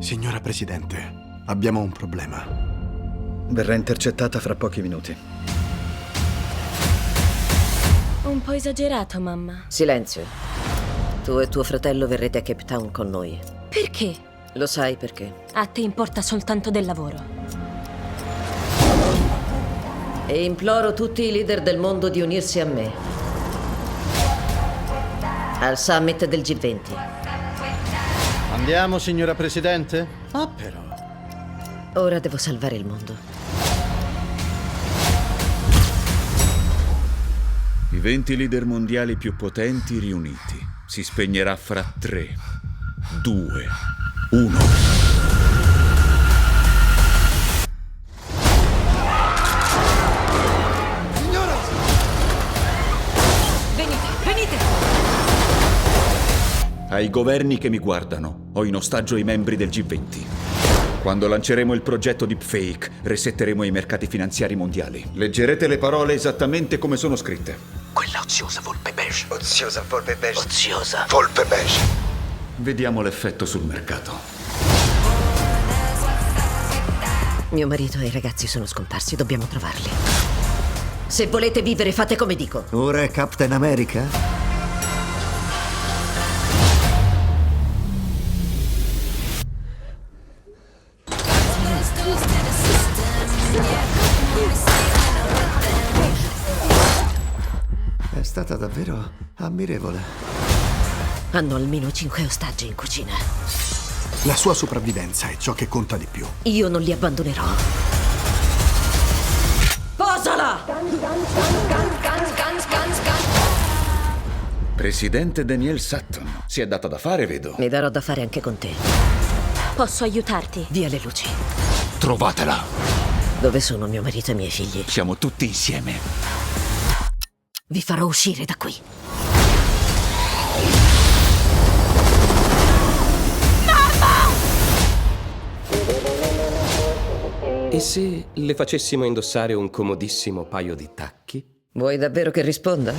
Signora Presidente, abbiamo un problema. Verrà intercettata fra pochi minuti. Un po' esagerato, mamma. Silenzio. Tu e tuo fratello verrete a Cape Town con noi. Perché? Lo sai perché? A te importa soltanto del lavoro. E imploro tutti i leader del mondo di unirsi a me. Al summit del G20. Andiamo, signora Presidente? Ah, però. Ora devo salvare il mondo. I 20 leader mondiali più potenti riuniti. Si spegnerà fra 3, 2, 1. Venite! Ai governi che mi guardano, ho in ostaggio i membri del G20. Quando lanceremo il progetto Deepfake, resetteremo i mercati finanziari mondiali. Leggerete le parole esattamente come sono scritte. Quella oziosa volpe beige. Oziosa volpe beige. Oziosa Volpe beige. Vediamo l'effetto sul mercato. Mio marito e i ragazzi sono scomparsi, dobbiamo trovarli. Se volete vivere, fate come dico. Ora è Captain America? È stata davvero ammirevole. Hanno almeno 5 ostaggi in cucina. La sua sopravvivenza è ciò che conta di più. Io non li abbandonerò. Posala! Presidente Danielle Sutton. Si è data da fare, vedo. Mi darò da fare anche con te. Posso aiutarti? Via le luci. Trovatela. Dove sono mio marito e i miei figli? Siamo tutti insieme. Vi farò uscire da qui. E se le facessimo indossare un comodissimo paio di tacchi? Vuoi davvero che risponda?